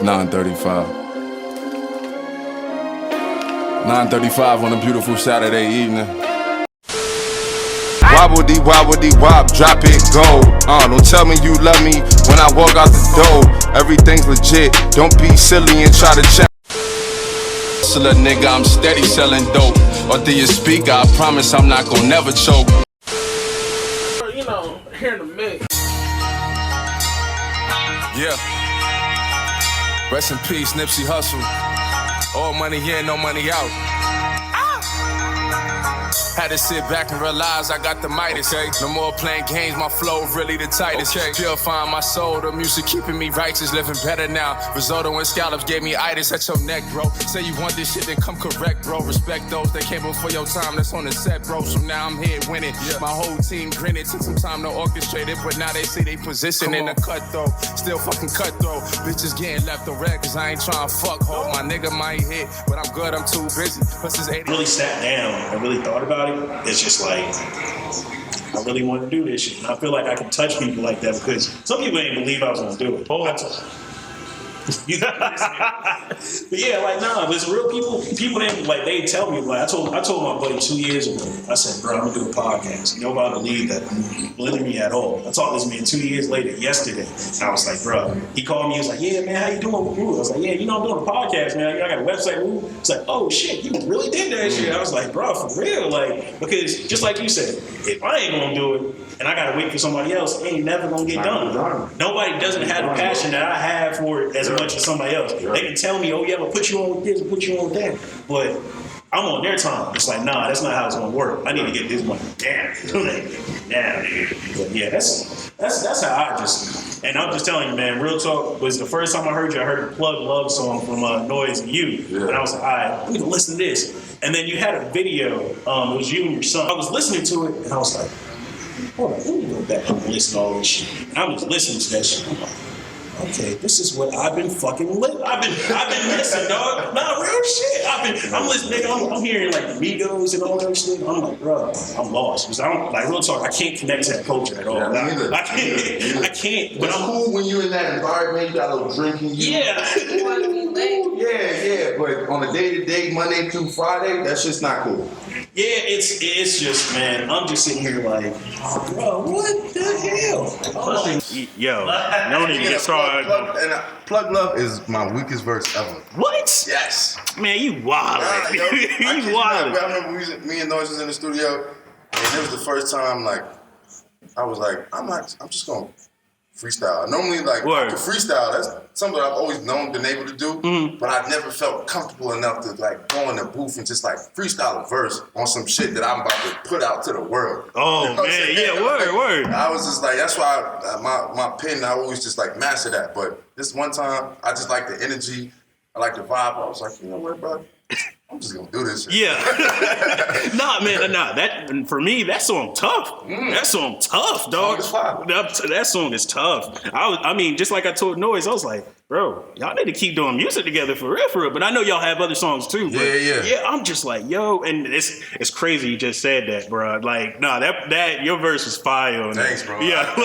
9:35. 9:35 on a beautiful Saturday evening. Wobbledy, wobbledy, wob, drop it, go. Don't tell me you love me when I walk out the door. Everything's legit, don't be silly and try to check. Hustler nigga, I'm steady selling dope. Or do you speak? I promise I'm not gonna never choke. You know, here in the mix. Yeah. Rest in peace, Nipsey Hussle. All money in, no money out. Had to sit back and realize I got the Midas. Okay. No more playing games, my flow really the tightest. Okay. Purifying my soul, the music keeping me righteous, living better now. Risotto and scallops gave me itis at your neck, bro. Say you want this shit, then come correct, bro. Respect those that came before your time, that's on the set, bro. So now I'm here winning. Yeah. My whole team grinning, took some time to orchestrate it, but now they see they position in the cut though. Still fucking cutthroat. Bitches getting left on red, cause I ain't trying to fuck. Hope my nigga might hit, but I'm good, I'm too busy. Plus this 80. Really sat down and really thought about it. It's just like, I really want to do this shit. And I feel like I can touch people like that because some people didn't believe I was going to do it. But yeah, like, nah, there's real people didn't, like, they tell me, like, I told my buddy 2 years ago, I said, bro, I'm going to do a podcast. Nobody believed that, believe me at all. I talked to this man 2 years later, yesterday, and I was like, bro, he called me, he was like, yeah, man, how you doing with you? I was like, yeah, you know, I'm doing a podcast, man. I got a website. It's like, oh, shit, you really did that shit. I was like, bro, for real, like, because just like you said, if I ain't going to do it, and I gotta wait for somebody else, it ain't never gonna get done. Nobody doesn't have the passion that I have for it as much as somebody else. They can tell me, oh yeah, we'll put you on with this, we'll put you on with that. But I'm on their time. It's like, nah, that's not how it's gonna work. I need to get this money down. But yeah, that's how I just, and I'm just telling you, man, real talk was the first time I heard you, I heard the Plug Love song from Noise and You. Yeah. And I was like, all right, I'm gonna listen to this. And then you had a video, it was you and your son. I was listening to it and I was like, hold on, let me go back and listen to all this shit. And I'm just listening to that shit. I'm like, okay, this is what I've been fucking I've been listening, dog. Nah, real shit. I'm listening, nigga. I'm hearing like the Migos and all that shit. I'm like, bro, I'm lost. Because I don't, like, real talk, I can't connect to that culture at all. Yeah, I can't. But it's cool when you're in that environment, you got a little drinking. Yeah. Yeah, but on a day-to-day, Monday through Friday, that's just not cool. Yeah, it's just, man, I'm just sitting here like, bro, what the hell? Yo, no need to get started. Plug Love is my weakest verse ever. What? Yes. Man, you wild. You wild. I remember me and Noise was in the studio, and it was the first time, like, I was like, I'm just going to freestyle. Normally, like, I can freestyle. That's something I've always been able to do, but I've never felt comfortable enough to, like, go in the booth and just, like, freestyle a verse on some shit that I'm about to put out to the world. Oh, you know man, yeah, word. I was just like, that's why my pen, I always just, like, master that. But this one time, I just like the energy, I like the vibe. I was like, you know what, bro? I'm just gonna do this shit. Yeah. Nah. That for me, that song tough. That song tough, dog. That song is tough. I mean, just like I told Noise, I was like, bro, y'all need to keep doing music together for real. But I know y'all have other songs too. But yeah. I'm just like, yo, and it's crazy you just said that, bro. Like, nah, that your verse is fire. Thanks, bro. Yeah.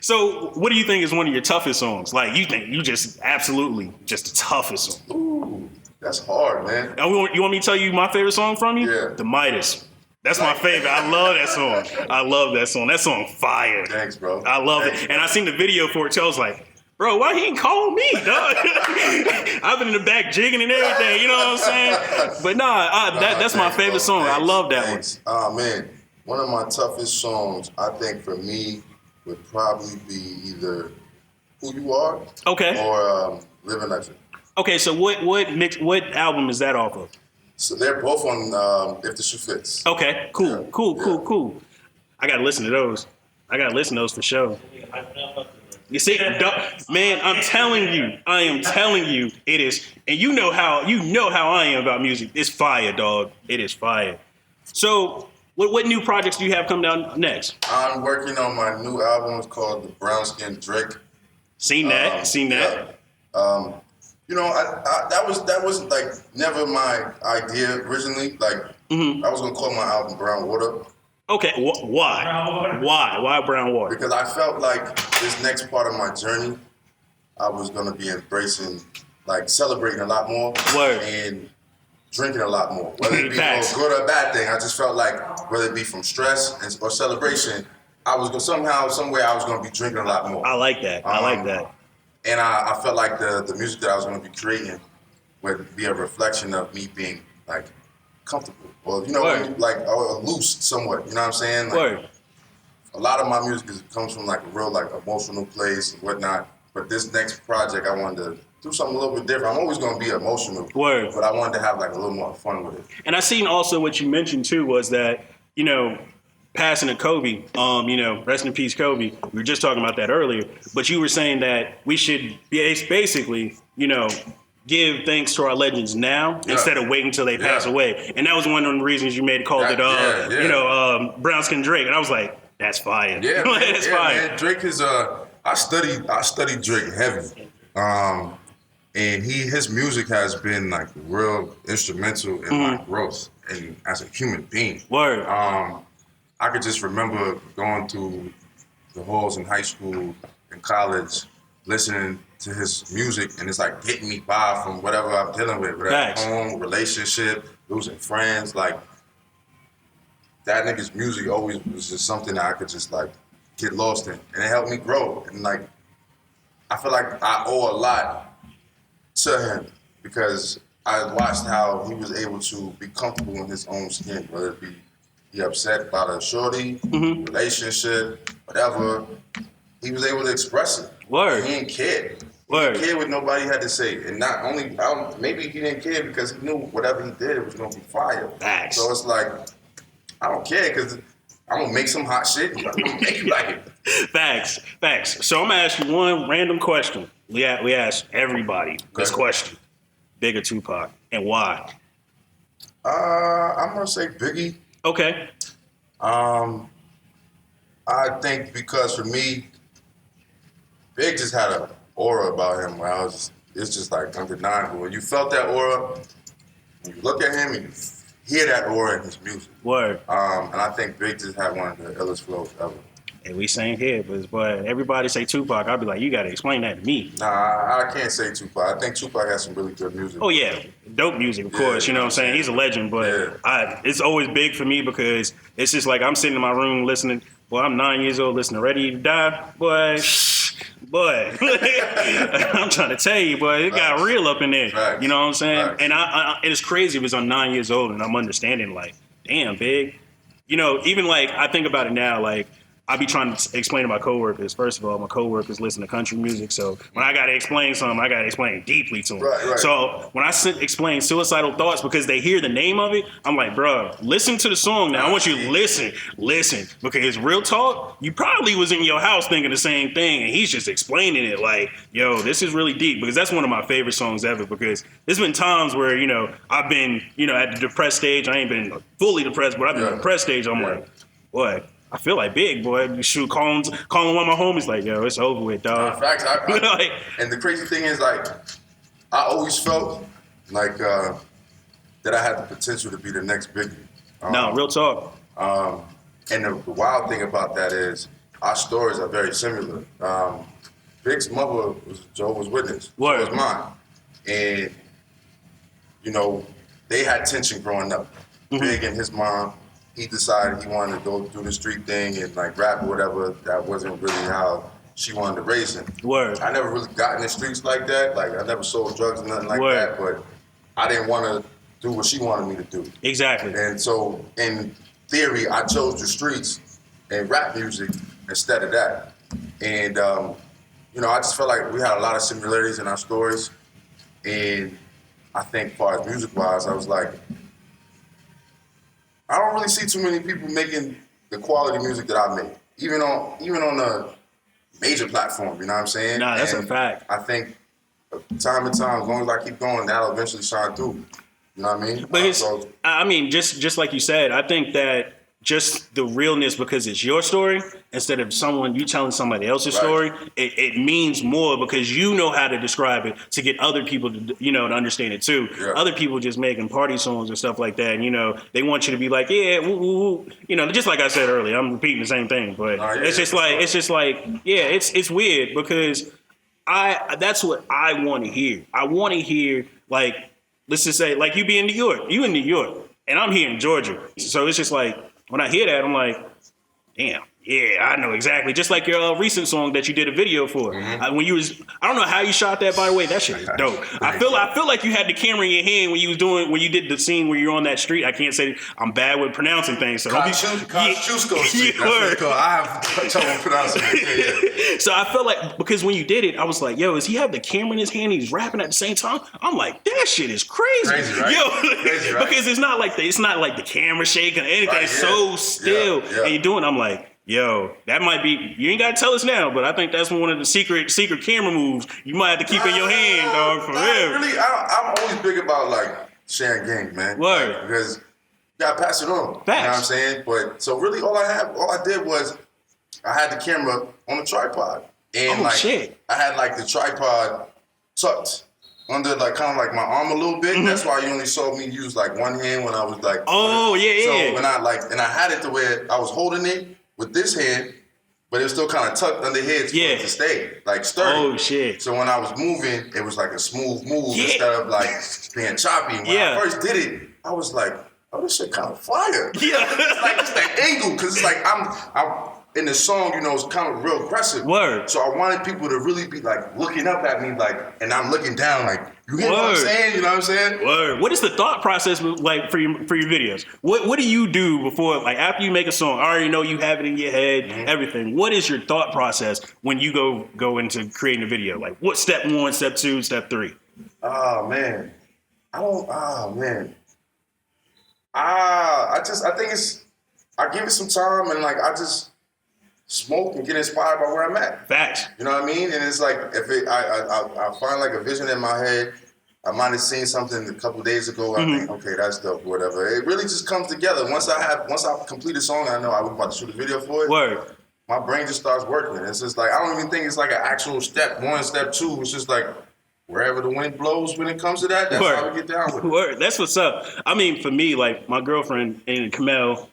So, what do you think is one of your toughest songs? Like, you think you just absolutely just the toughest song? Ooh. That's hard, man. You want me to tell you my favorite song from you? Yeah. The Midas. That's my favorite. I love that song. I love that song. That song fire. Thanks, bro. I love it. And I seen the video for it too. I was like, bro, why he ain't call me, dog? I've been in the back jigging and everything, you know what I'm saying? But that's my favorite song. I love that one. Oh, man. One of my toughest songs, I think, for me, would probably be either Who You Are or Living Legend. Okay, so what album is that off of? So they're both on If the Shoe Fits. Okay, cool. I gotta listen to those. For sure. You see, man, I am telling you, it is, and you know how I am about music. It's fire, dog. It is fire. So, what new projects do you have coming down next? I'm working on my new album. It's called The Brown Skin Drake. Seen that. Yeah. You know, that was like never my idea originally. Like, I was gonna call my album Brown Water. Okay, why? Why Brown Water? Because I felt like this next part of my journey, I was gonna be embracing like celebrating a lot more. Word. And drinking a lot more. Whether it be a good or a bad thing, I just felt like whether it be from stress or celebration, I was gonna, somehow, somewhere, I was going to be drinking a lot more. I like that. I like that. And I felt like the music that I was going to be creating would be a reflection of me being like comfortable, or or loose somewhat. You know what I'm saying? Like, a lot of my music comes from like a real like emotional place and whatnot. But this next project, I wanted to do something a little bit different. I'm always going to be emotional, but I wanted to have like a little more fun with it. And I seen also what you mentioned too was that, you know, passing of Kobe, rest in peace, Kobe. We were just talking about that earlier, but you were saying that we should basically, give thanks to our legends now instead of waiting until they pass away. And that was one of the reasons you called it, Brown Skin Drake. And I was like, that's fire. Yeah, that's fire. Man. Drake is I studied Drake heavy. And his music has been like real instrumental in my growth and as a human being. Word. I could just remember going through the halls in high school and college, listening to his music, and it's like getting me by from whatever I'm dealing with, whether at home, relationship, losing friends. Like, that nigga's music always was just something that I could just like get lost in, and it helped me grow. And like, I feel like I owe a lot to him because I watched how he was able to be comfortable in his own skin, whether it be he upset about a shorty, relationship, whatever. He was able to express it. Word. He didn't care. Word. He didn't care what nobody had to say. And not only, maybe he didn't care because he knew whatever he did, it was going to be fire. Facts. So it's like, I don't care because I'm going to make some hot shit and I'm going to make you like it. Facts. So I'm going to ask you one random question. We ask everybody this question. Big or Tupac, and why? I'm going to say Biggie. Okay. I think because for me, Big just had an aura about him where it's just like undeniable. When you felt that aura, when you look at him and you hear that aura in his music. Word. And I think Big just had one of the illest flows ever. And we same here, but everybody say Tupac, I'll be like, you got to explain that to me. Nah, I can't say Tupac. I think Tupac has some really good music. Oh, yeah. Dope music, of course. You know what I'm saying? He's a legend, but it's always big for me because it's just like I'm sitting in my room listening. Well, I'm 9 years old listening to Ready to Die. Boy, I'm trying to tell you, boy, it got real up in there. Facts. You know what I'm saying? Facts. And it's crazy because I'm 9 years old and I'm understanding like, damn, Big. You know, even like I think about it now, like, I be trying to explain to my coworkers. First of all, my coworkers listen to country music, so when I gotta explain something, I gotta explain deeply to them. Right. So when I explain Suicidal Thoughts because they hear the name of it, I'm like, bro, listen to the song now. I want you to listen, because real talk, you probably was in your house thinking the same thing, and he's just explaining it like, yo, this is really deep, because that's one of my favorite songs ever. Because there's been times where I've been at the depressed stage. I ain't been fully depressed, but I've been at the depressed stage. I'm like, boy, I feel like Big, boy. Shoot, calling one of my homies like, yo, it's over with, dog. Facts. And the crazy thing is, like, I always felt like that I had the potential to be the next Biggie. No, real talk. And the wild thing about that is our stories are very similar. Big's mother was a Jehovah's Witness. Word. So was mine. And, they had tension growing up. Big and his mom. He decided he wanted to go do the street thing and like rap or whatever. That wasn't really how she wanted to raise him. Word. I never really got in the streets like that. Like, I never sold drugs or nothing like that, but I didn't want to do what she wanted me to do. Exactly. And so in theory, I chose the streets and rap music instead of that. And, I just felt like we had a lot of similarities in our stories. And I think as far as music-wise, I was like, I don't really see too many people making the quality music that I make, even on a major platform. You know what I'm saying? Nah, that's a fact. I think time and time, as long as I keep going, that'll eventually shine through. You know what I mean? But just like you said, I think that just the realness, because it's your story instead of you telling somebody else's story, it means more because you know how to describe it to get other people to to understand it too. Yeah. Other people just making party songs and stuff like that, and they want you to be like, yeah, woo, woo, woo. Just like I said earlier, I'm repeating the same thing, but it's just like it's weird because that's what I want to hear. I want to hear, like, let's just say, like, you be in New York. You in New York, and I'm here in Georgia. So it's just like, when I hear that, I'm like, damn. Yeah, I know exactly. Just like your recent song that you did a video for. When you was, I don't know how you shot that, by the way. That shit is dope. I feel like you had the camera in your hand when you did the scene where you're on that street. I can't say I'm bad with pronouncing things. So Kosciuszko Street. That's what it's called. I have trouble pronouncing it. Yeah. So I felt like, because when you did it, I was like, yo, does he have the camera in his hand and he's rapping at the same time? I'm like, that shit is crazy. Crazy, right? Yo, Crazy, right? Because it's not like the camera shaking or anything. Right, it's so still. Yeah. And you're doing, I'm like, yo, that might be, you ain't got to tell us now, but I think that's one of the secret camera moves you might have to keep in your hand, dog, for real. Really, I'm always big about, like, sharing game, man. Word. Like, because you got to pass it on. Facts. You know what I'm saying? But, so really all I did was, I had the camera on a tripod. And, shit. I had, like, the tripod tucked under, like, kind of like my arm a little bit. That's why you only saw me use, like, one hand when I was, like... Oh, yeah. So when and I had it to where I was holding it with this hand, but it was still kind of tucked under here for it to stay, like, sturdy. Oh, shit. So when I was moving, it was like a smooth move instead of, like, being choppy. When I first did it, I was like, oh, this shit kind of fire. Yeah. It's like, it's that angle, because it's like, I'm in the song, you know, it's kind of real aggressive. Word. So I wanted people to really be, like, looking up at me, like, and I'm looking down, like, you hear what I'm saying? You know what I'm saying? Word. What is the thought process like for your videos? What do you do before, like, after you make a song? I already know you have it in your head, everything. What is your thought process when you go into creating a video? Like, what step 1, step 2, step 3? Oh man, I think I give it some time, and, like, I just smoke and get inspired by where I'm at. Facts. You know what I mean? And it's like, I find, like, a vision in my head. I might have seen something a couple days ago. I think, okay, that's dope, whatever. It really just comes together. Once I complete a song, I know I was about to shoot a video for it. Word. My brain just starts working. It's just like, I don't even think it's like an actual step 1, step 2. It's just like, wherever the wind blows when it comes to that, that's how we get down with it. Word. That's what's up. I mean, for me, like, my girlfriend and Kamel,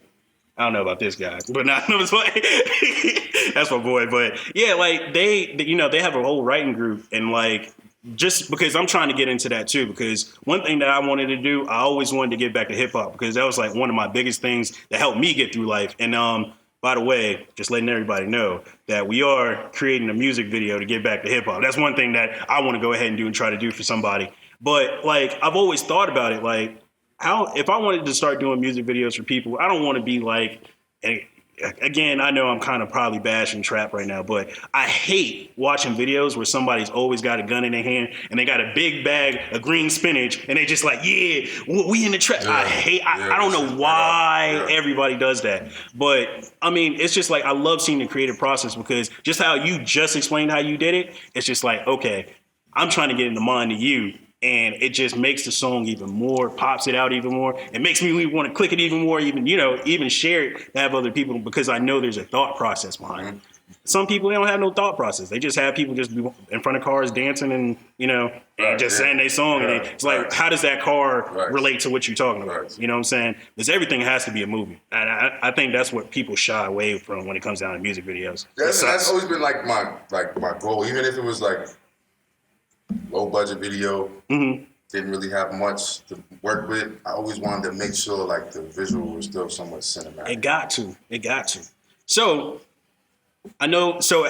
I don't know about this guy, but not that's my boy. But yeah, like, they have a whole writing group, and, like, just because I'm trying to get into that too, because one thing that I wanted to do, I always wanted to get back to hip hop, because that was, like, one of my biggest things that helped me get through life. And by the way, just letting everybody know that we are creating a music video to get back to hip hop. That's one thing that I want to go ahead and do and try to do for somebody. But, like, I've always thought about it, like, if I wanted to start doing music videos for people, I don't want to be like, again, I know I'm kind of probably bashing trap right now, but I hate watching videos where somebody's always got a gun in their hand and they got a big bag of green spinach and they just like, yeah, we in the trap. Yeah, I don't know why everybody does that. But I mean, it's just like, I love seeing the creative process, because just how you just explained how you did it, it's just like, okay, I'm trying to get in the mind of you. And it just makes the song even more, pops it out even more. It makes me want to click it even more, even share it to have other people, because I know there's a thought process behind it. Some people, they don't have no thought process. They just have people just be in front of cars dancing and, saying their song. And it's like, how does that car relate to what you're talking about? You know what I'm saying? Because everything has to be a movie. And I think that's what people shy away from when it comes down to music videos. That's always been like my goal, even if it was like low budget video, didn't really have much to work with. I always wanted to make sure, like, the visual was still somewhat cinematic. It got to. So I know. So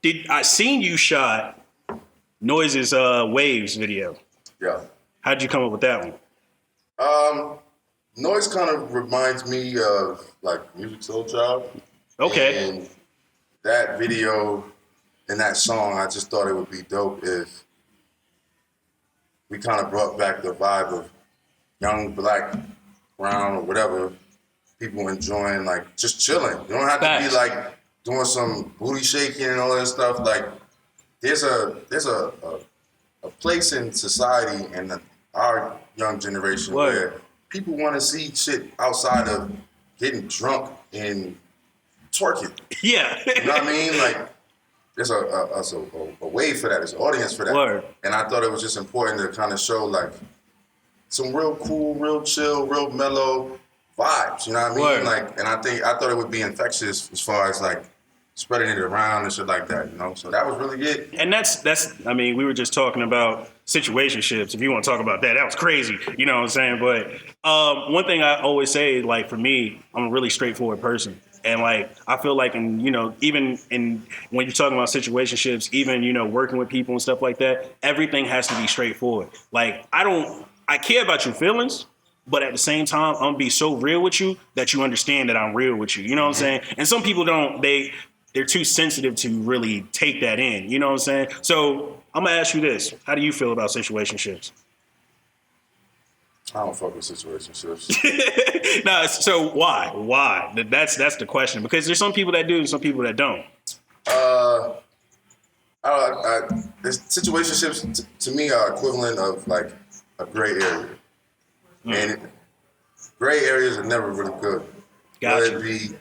I seen you shot Noise's Waves video? Yeah. How'd you come up with that one? Noise kind of reminds me of, like, Music Soul Child. Okay. And that video and that song, I just thought it would be dope if we kind of brought back the vibe of young, black, brown, or whatever, people enjoying, like, just chilling. You don't have to be, like, doing some booty shaking and all that stuff. Like, there's a place in society and our young generation where people want to see shit outside of getting drunk and twerking. Yeah. You know what I mean? Like, there's a way for that. There's an audience for that. Word. And I thought it was just important to kind of show, like, some real cool, real chill, real mellow vibes. You know what I mean? Word. Like, and I thought it would be infectious as far as, like, spreading it around and shit like that, you know. So that was really it. And that's. I mean, we were just talking about situationships. If you want to talk about that, that was crazy. You know what I'm saying? But one thing I always say, like for me, I'm a really straightforward person. And like I feel like, in even when you're talking about situationships, even working with people and stuff like that, everything has to be straightforward. Like I care about your feelings, but at the same time, I'm gonna be so real with you that you understand that I'm real with you. You know what I'm saying? And some people don't. They're too sensitive to really take that in. You know what I'm saying? So I'm gonna ask you this: how do you feel about situationships? I don't fuck with situationships. No, so why? Why? That's the question. Because there's some people that do and some people that don't. Situationships to me are equivalent of like a gray area, and gray areas are never really good. Gotcha. Whether it be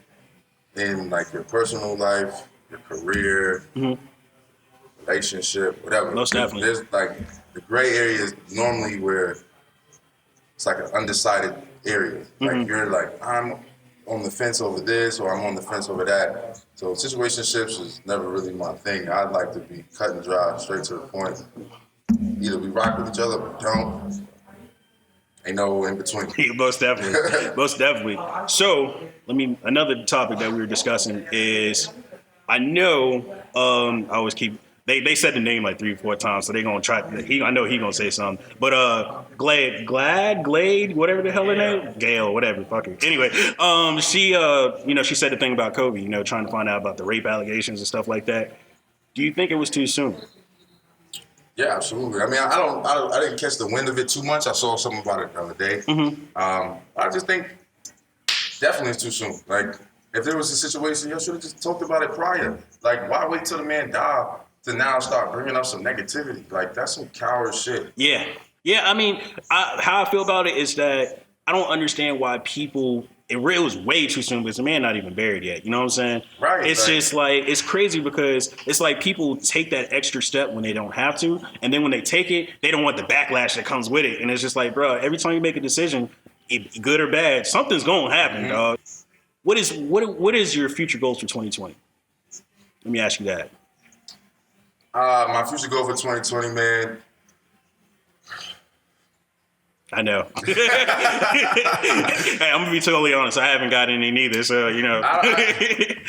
in like your personal life, your career, relationship, whatever. Most definitely. There's like the gray area is normally where it's like an undecided area. Like you're like, I'm on the fence over this or I'm on the fence over that. So situationships is never really my thing. I'd like to be cut and dry, straight to the point. Either we rock with each other or we don't. Ain't no in between. Most definitely. Most definitely. So another topic that we were discussing is, I know I always keep, they said the name like 3 or 4 times, so they're gonna try. I know he gonna say something. But Glade, whatever the hell her name, Gail, whatever. Fuck her. Anyway, she said the thing about Kobe. Trying to find out about the rape allegations and stuff like that. Do you think it was too soon? Yeah, absolutely. I mean, I didn't catch the wind of it too much. I saw something about it the other day. I just think definitely it's too soon. Like, if there was a situation, you should have just talked about it prior. Like, why wait till the man died to now start bringing up some negativity? Like, that's some coward shit. Yeah. I mean, how I feel about it is that I don't understand why people. It was way too soon because the man not even buried yet. You know what I'm saying? Right. It's just like, it's crazy because it's like people take that extra step when they don't have to. And then when they take it, they don't want the backlash that comes with it. And it's just like, bro, every time you make a decision, good or bad, something's going to happen, dog. What is your future goals for 2020? Let me ask you that. My future goal for 2020, man. I know. Hey, I'm gonna be totally honest. I haven't got any neither, so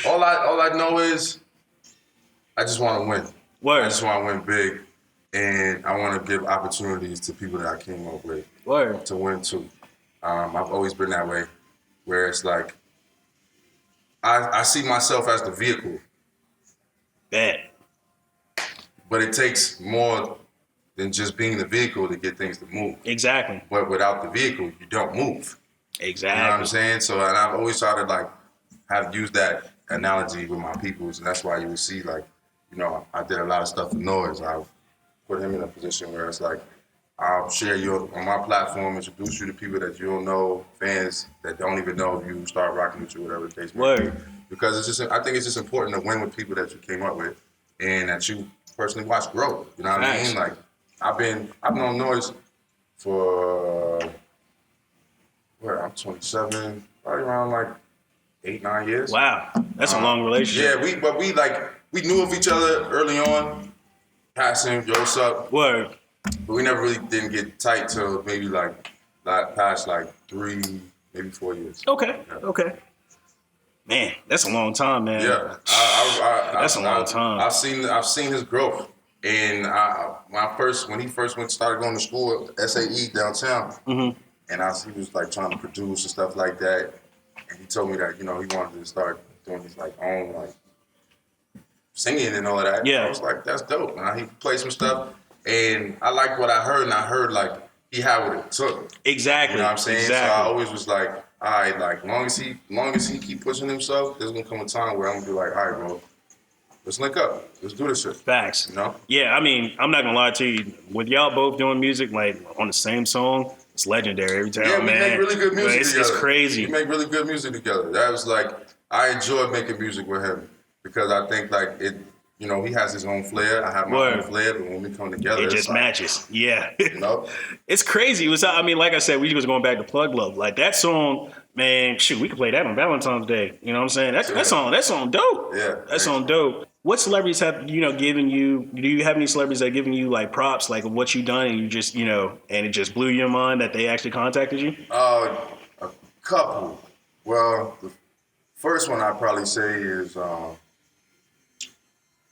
all I know is I just want to win. Word. I just want to win big, and I want to give opportunities to people that I came up with. Word. To win too. I've always been that way, where it's like I see myself as the vehicle. Bad. But it takes more than just being the vehicle to get things to move. Exactly. But without the vehicle, you don't move. Exactly. You know what I'm saying? So, and I've always tried to have used that analogy with my peoples, and that's why you would see I did a lot of stuff with Noise. I've put him in a position where it's like, I'll share you on my platform, introduce you to people that you don't know, fans that don't even know if you start rocking with you, whatever the case may be. Because I think it's just important to win with people that you came up with and that you personally watch grow. You know what I mean? Like, I've known Noise for I'm 27, probably around like 8-9 years. Wow, that's a long relationship. Yeah, we knew of each other early on. Passing, yo, what's up? Word. But we never really didn't get tight till maybe past 3, maybe 4 years. Okay. Man, that's a long time, man. Yeah, that's a long time. I've seen his growth, and when he first started going to school at SAE downtown, and he was like trying to produce and stuff like that, and he told me that he wanted to start doing his own singing and all of that. Yeah, I was like, that's dope. And he played some stuff, and I liked what I heard, and I heard he had what it took. Exactly. You know what I'm saying? Exactly. So I always was like, all right, long as he keep pushing himself, there's gonna come a time where I'm gonna be like, all right, bro, let's link up. Let's do this shit. Facts. You know? Yeah, I mean, I'm not gonna lie to you. With y'all both doing music on the same song, it's legendary every time, man. Yeah, we make really good music together. It's crazy. We make really good music together. That was I enjoyed making music with him because I think it. He has his own flair. I have my own flair, but when we come together, it just matches. Yeah. You know? It's crazy. Like I said, we was going back to Plug Love. Like that song, Man, shoot, we could play that on Valentine's Day. You know what I'm saying? That's on dope. Yeah, That's on dope. What celebrities have given you? Do you have any celebrities that have given you like props, like of what you done, and you just and it just blew your mind that they actually contacted you? A couple. Well, the first one I'd probably say is the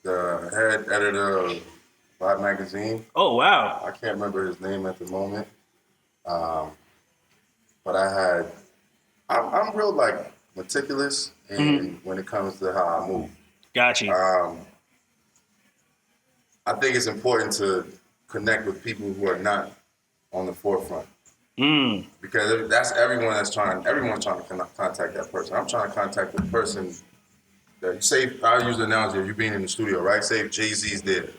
head editor of Vibe magazine. Oh wow! I can't remember his name at the moment, but I'm real like meticulous when it comes to how I move. Got you. I think it's important to connect with people who are not on the forefront. Because that's everyone's trying to contact that person. I'm trying to contact the person that I use the analogy of you being in the studio, right? Say if Jay-Z's there.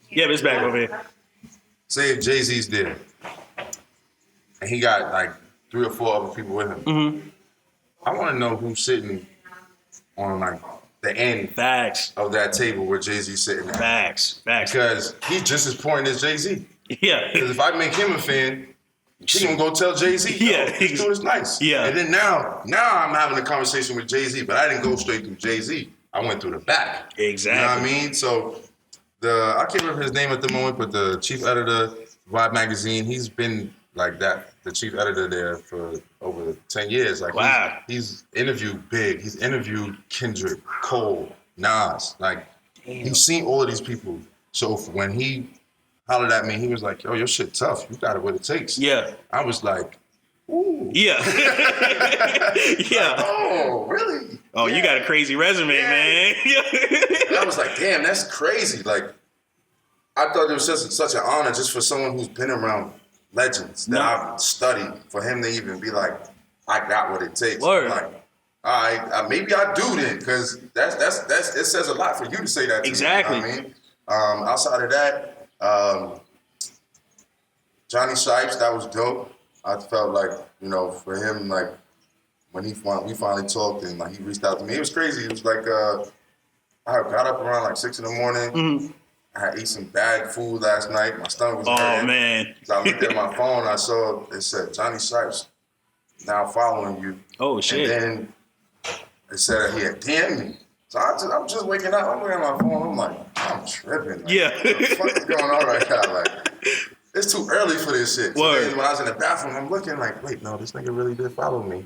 Yeah, but it's back over here. Say if Jay-Z's there and he got like 3 or 4 other people with him. I want to know who's sitting on like the end of that table where Jay-Z's sitting at. Facts. Because he's just as important as Jay-Z. Yeah. Because if I make him a fan, he gonna go tell Jay-Z, this dude is nice. Yeah. And then now I'm having a conversation with Jay-Z, but I didn't go straight through Jay-Z. I went through the back. Exactly. You know what I mean? So I can't remember his name at the moment, but the chief editor, Vibe magazine, he's been like that, the chief editor there for over 10 years. Like wow. He's interviewed Big, he's interviewed Kendrick, Cole, Nas. Like he's seen all of these people. So when he hollered at me, he was like, yo, your shit tough. You got it what it takes. Yeah. I was like, ooh. Yeah. Yeah. Like, oh, really? Oh, yeah. You got a crazy resume, man. And I was like, damn, that's crazy. Like, I thought it was just such an honor just for someone who's been around legends that I've studied, for him to even be like, I got what it takes. Word. Like, all right, maybe I do then, because that's it says a lot for you to say that to exactly. me, you know what I mean? Outside of that, Johnny Shipes, that was dope. I felt like, for him, like, when we finally talked and like he reached out to me, it was crazy. It was like, I got up around like 6 a.m. I had ate some bad food last night. My stomach was hurting. Oh, man. So I looked at my phone, I saw it said, Johnny Shipes now following you. Oh, shit. And then it said he had DM'd me. So I'm just waking up, I'm looking at my phone, I'm like, I'm tripping. Like, yeah. What the fuck is going on right now? Like, it's too early for this shit. So then when I was in the bathroom, I'm looking like, wait, no, this nigga really did follow me.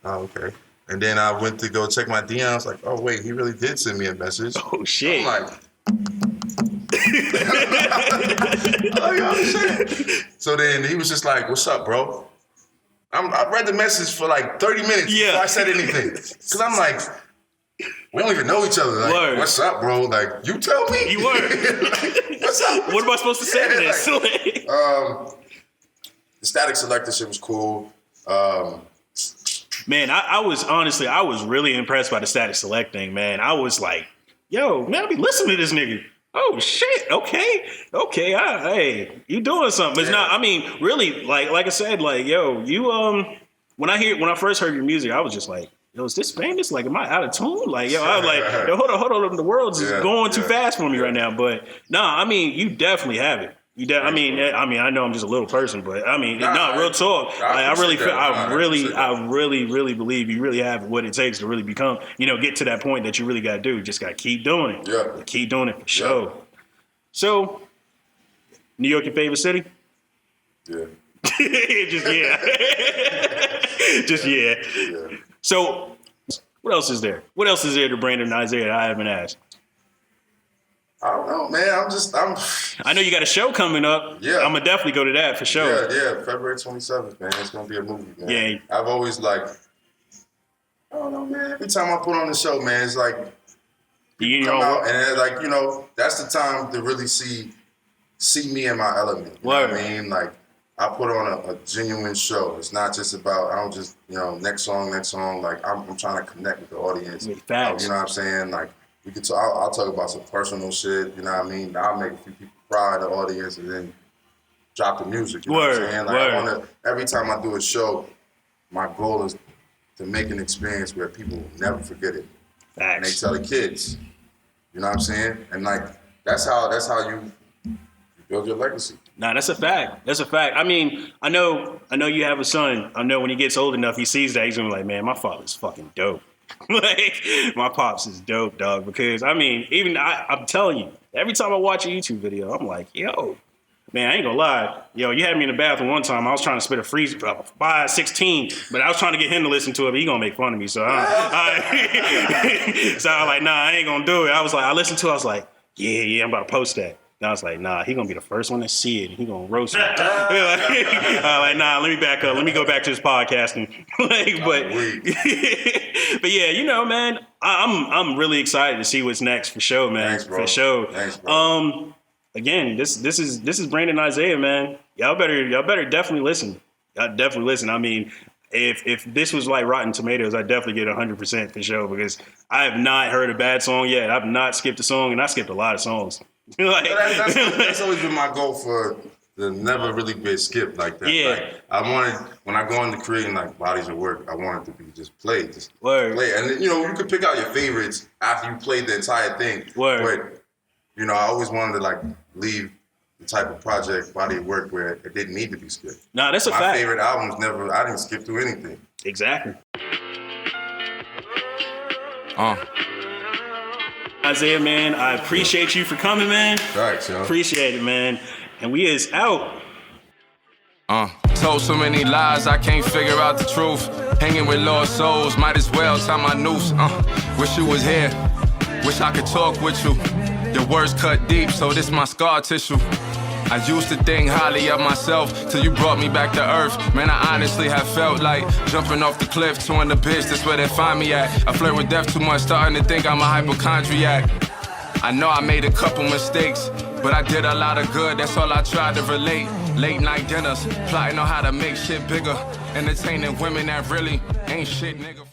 Oh, okay. And then I went to go check my DMs, I was like, oh, wait, he really did send me a message. Oh, shit. I'm like, oh, shit. So then he was just like, what's up, bro? I read the message for like 30 minutes before I said anything. Because I'm like, we don't even know each other. Like, what's up, bro? Like, you tell me. You were. Like, what's up? What am I supposed to say to this? The Static Selector shit was cool. Man, I was really impressed by the Static Select thing, man. I was like, yo, man, I be listening to this nigga. Oh shit! Okay. Hey, you doing something? It's not. I mean, really, like I said, like, yo, you when I first heard your music, I was just like, yo, is this famous? Like, am I out of tune? Like, yo, I was like, yo, hold on, the world's going too fast for me right now. But I mean, you definitely have it. I mean, I know I'm just a little person, but I mean, real talk. I really believe you really have what it takes to really become, get to that point that you really got to do. You just got to keep doing it. Yeah. Keep doing it for sure. So, New York, your favorite city? Yeah. Just yeah. So, what else is there? What else is there to Brandon and Isaiah that I haven't asked? I don't know, man. I know you got a show coming up. Yeah. I'm going to definitely go to that for sure. Yeah. February 27th, man. It's going to be a movie, man. Yeah. I've always I don't know, man. Every time I put on the show, man, it's like, come out and it's like, that's the time to really see me in my element. You know what I mean? Like, I put on a genuine show. It's not just about, I don't just, next song. Like, I'm trying to connect with the audience. Facts. You know what I'm saying? Like, I'll talk about some personal shit, you know what I mean? I'll make a few people cry in the audience and then drop the music, you know what I'm saying? Like, every time I do a show, my goal is to make an experience where people will never forget it. Facts. And they tell the kids, you know what I'm saying? And like, that's how you build your legacy. Nah, that's a fact. That's a fact. I mean, I know you have a son. I know when he gets old enough, he sees that, he's gonna be like, man, my father's fucking dope. Like, my pops is dope, dog. Because, I mean, even I'm telling you, every time I watch a YouTube video, I'm like, yo, man, I ain't gonna lie. Yo, you had me in the bathroom one time. I was trying to spit a freeze by 16, but I was trying to get him to listen to it, but he gonna make fun of me. So so I was like, nah, I ain't gonna do it. I listened to it, I was like, yeah, I'm about to post that. And I was like, nah, he gonna be the first one to see it, and he gonna roast me. Like, nah, let me back up. Let me go back to this podcasting. But yeah, you know, man, I'm really excited to see what's next for sure, man. Thanks, bro. For sure. Thanks, bro. Again, this is Brandon Isaiah, man. Y'all better definitely listen. Y'all definitely listen. I mean, if this was like Rotten Tomatoes, I'd definitely get 100% for sure, because I have not heard a bad song yet. I've not skipped a song, and I skipped a lot of songs. Like, that's always been my goal for the never really been skipped like that. Yeah. Like, I wanted, when I go into creating like bodies of work, I want it to be just played. Word. Play. And then, you know, you could pick out your favorites after you played the entire thing. Word. But, you know, I always wanted to like leave the type of project, body of work where it didn't need to be skipped. Nah, that's a My fact. favorite albums I didn't skip through anything. Exactly. Isaiah, man, I appreciate you for coming, man. Right, yo. Appreciate it, man. And we is out. Told so many lies, I can't figure out the truth. Hanging with lost souls, might as well tie my noose. Wish you was here, wish I could talk with you. Your words cut deep, so this my scar tissue. I used to think highly of myself till you brought me back to earth. Man, I honestly have felt like jumping off the cliff to an abyss. That's where they find me at. I flirt with death too much, starting to think I'm a hypochondriac. I know I made a couple mistakes, but I did a lot of good. That's all I tried to relate. Late night dinners, plotting on how to make shit bigger. Entertaining women that really ain't shit, nigga.